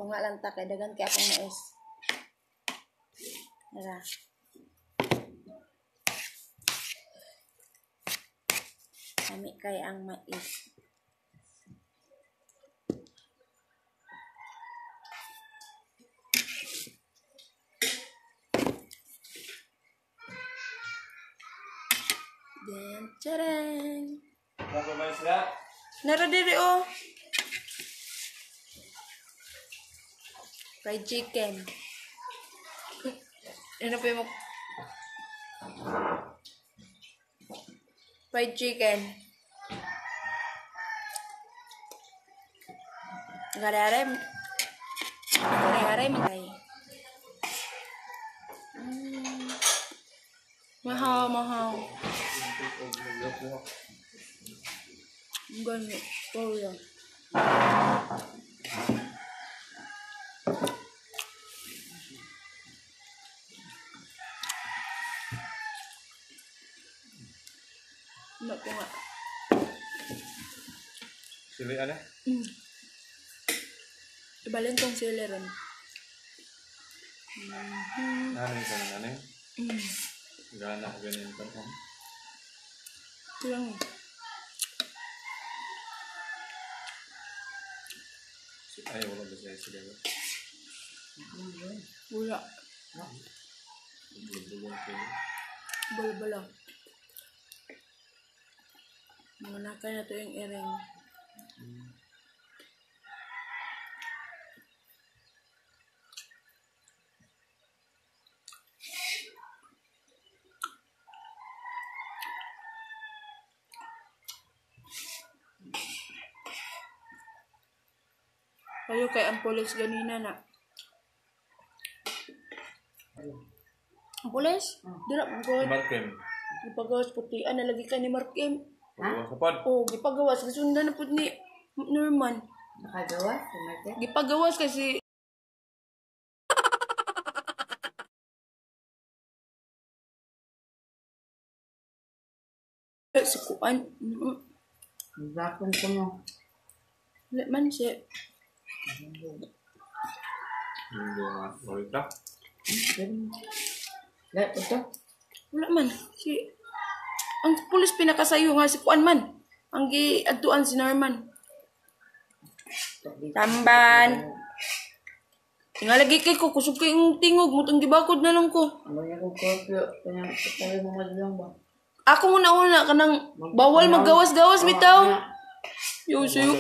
Tunga lang ta, kay dagan kay akong mais. Tara. Kami kay ang mais. Then, tcharan! Nasa ba sila? Nara diri oh. Fried chicken. Ano pa yung fried chicken. Garay-garay. Garay-garay matay. Mahaw. Ang ganit. Oh, yan. Ano po nga? Sili ano? Ibalin kong sili ron. Nanay ka na nanay? Gana ka ganyan pa rin. Ito lang. Ay, wala ba siya sila ba? Wala. Bala-bala. Manakan na ito yung iring. Kayo kay ang pulis ganina na. Ang pulis? Dira mo ko. Markem. Gipagawas putian na lagi ka ni Markem. Pagawas kapad. Oh, gipagawas kasundan na pud ni Norman. Nakagawas si Markem? Gipagawas kasi si Kuan. Bakon ko mo. Wala man siya. Hindi nga. Marita. Lahat ito? Wala man. Si ang pulis pinakasayo nga si Kuan man. Ang giadtuan si Norman. Tamban. Nga lagi kay ko kusog kay yung tingog mo tong gibakod na lang ko. Ano niya kong kopyo? Kanyang pagkain mo madlang ba? Ako muna kanang bawal maggawas-gawas bitaw. Yo suyo.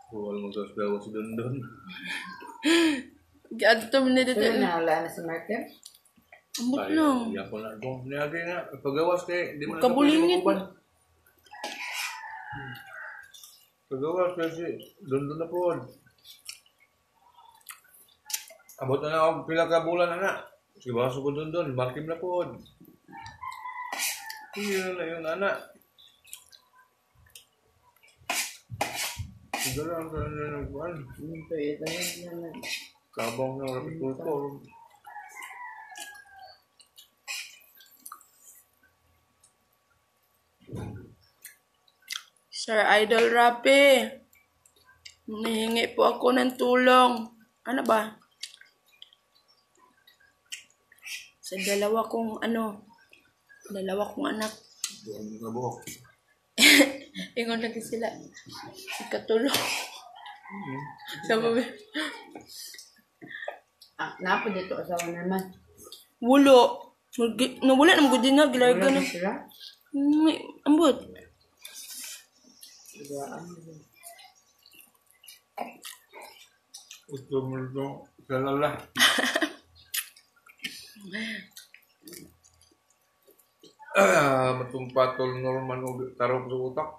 Bawal maggawas-gawas doon. Giadto man dito. Pero nawala na si Markem? Ambot lang. Iya ko na kung niyagi nga. Pagawas kay di man Kabulingit. Pagawas kasi doon na po. Abot na ako pila ka bulan na. Sige baso ko doon. Markim na po. Iya na yun anak. Siguro ang nagkuhan. Ito naman. Kabang na rapid ko. Sir Idol Rapi. Nahingi po ako ng tulong. Ano ba? Sa dalawa kong anak. Doon na buhok. Ingon lagi sila. Ikatulong. Sabi. Napa dito asawa naman? Wulo. Nawala naman ko din na. Gilarga Wala na. na sila? Ambot. Igaan mo. Ito mo ito. Kalala. Matumpatol Norman o tarong sa utak.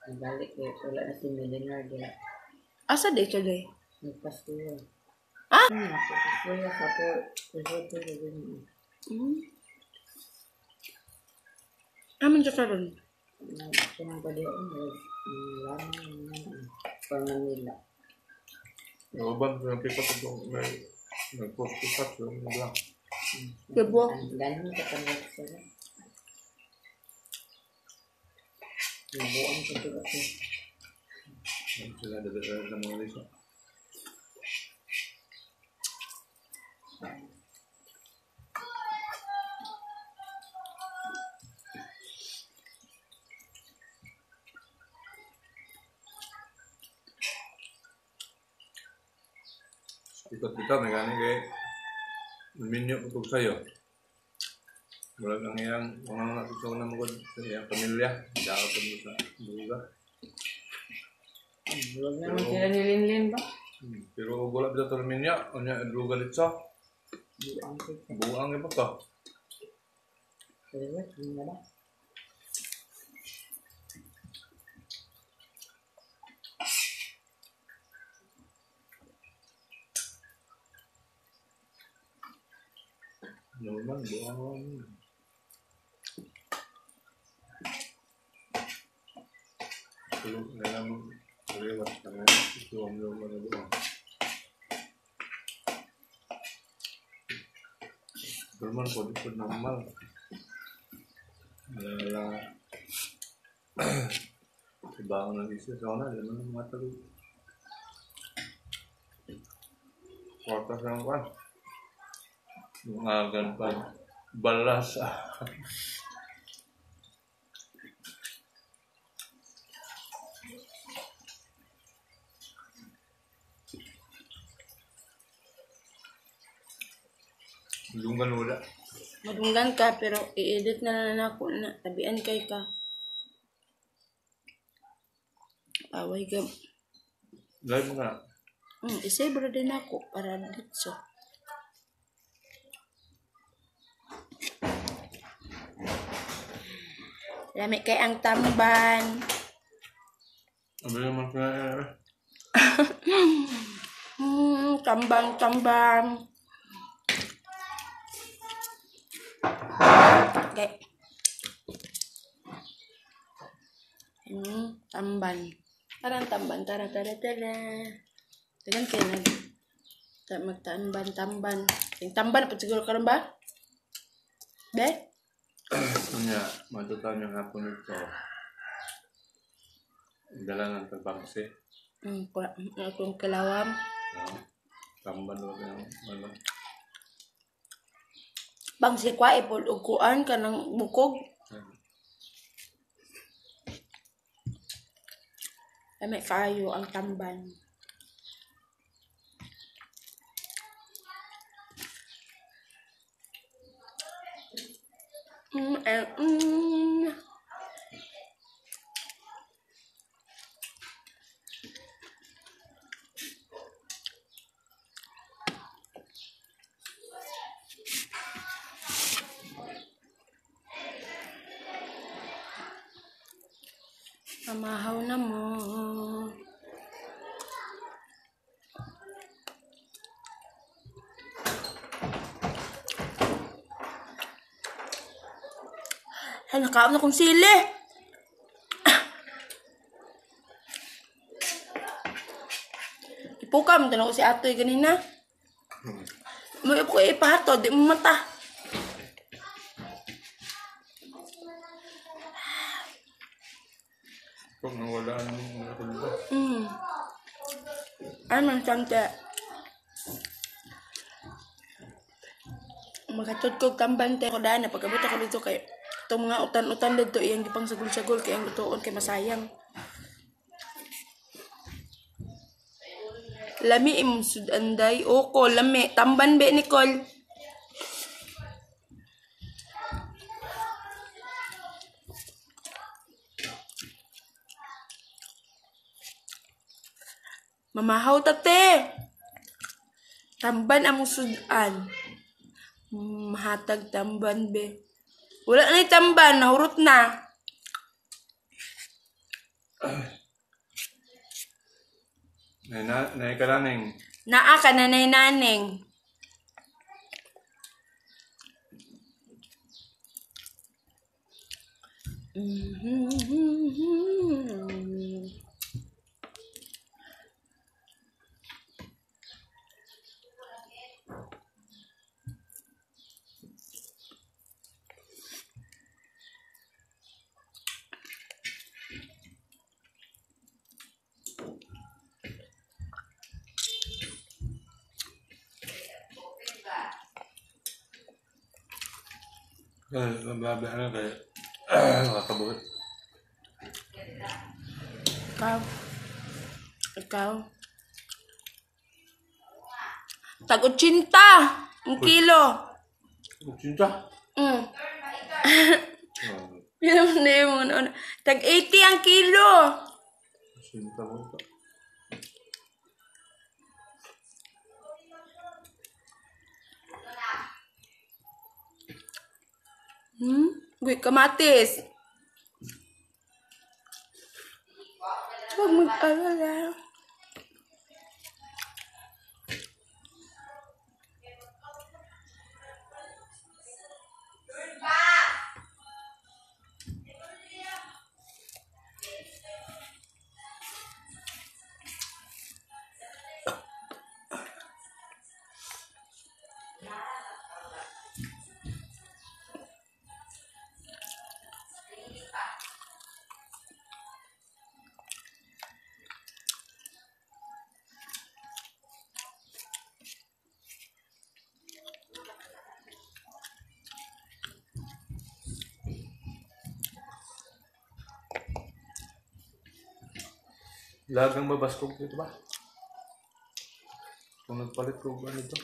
Ang balik eh. Wala na si Millionaire din. Asa day ka day? Nagpastuwa. Ah? Nagpastuwa ka po. Resort ko din. Aman siya karon. Kung pa di ako, pang Manila. Uban ko yung pick up itong may nag-post pick up yung mga Diba? Ganun ka tanggap sila. Yung buong katulad mo. sila dada ng mga liso. Ikot-ikot na gani kay minyo ko sa'yo. Mula kang iyang mga nakikita na magod sa iyang pamilya. Dahil ko sa buga. Huwag naman sila nilinlin ba? Pero wala bisa ito minyo. Ano yung druga dito? Buang kita. Buang iba to. Pero hindi na ba? Naman, buang. Pero kaya naman, kaliwas ka na. Ito ang naman na buang. Pero man po, dito normal. Wala. Iba ako nag-isa sa una, di naman matalo. Kwarta sa mga mga ganpan balas. Lunggan wala. Madunggan ka, pero i-edit na lang ako na tabian kay ka. Away ka. Live nga. Isave na din ako para dito. Lami kay ang tamban. Abi naman kaya. Tambang. Okay. Tamban. Tamban. Tara. Tagan kayo magtamban. Yung tamban, pa siguro ka rin ba? Be? Kanya, matutaw niya hapon ito. Dala ng pagpangsi. Akong kalawam. Tamban o ng ano. Bang si kwa ipulukuan ka ng bukog. May kayo ang tamban. Mamahaw na mo. Ay, nakaam na kong sili. Ipukam, tanong ko si Atoy ganina. May ko ipahato, di mo mata. Kung nawala ng mga kulba. Ay, man, sante. Magatod ko tamban tayo ko daan na pagkabot ako dito kay itong mga utan-utan dito iyang gipang sagol-sagol kay ang lutoon kay masayang. Lami imong sudanday. Oko, lami. Tamban be, Nicole. Mamahaw tate. Tamban among sudan. Mahatag tamban be. Wala na yung tamban, nahurot na. Nay kalaning. Naa ka na naneng. Nababi ano kaya nakakabuhat. Ikaw. Tag-80 ang kilo. Cinta? Hindi mo na. Tag-80 ang kilo. Cinta mo ito. Uy, kamatis. Huwag mag-alala. Lagang mabaskog dito ba? Kung nagpalit ko ba nito?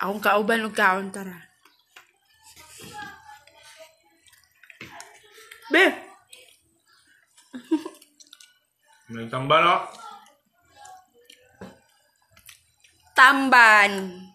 Akong kauban o kaon, tara. Be! May tamban o? Tamban.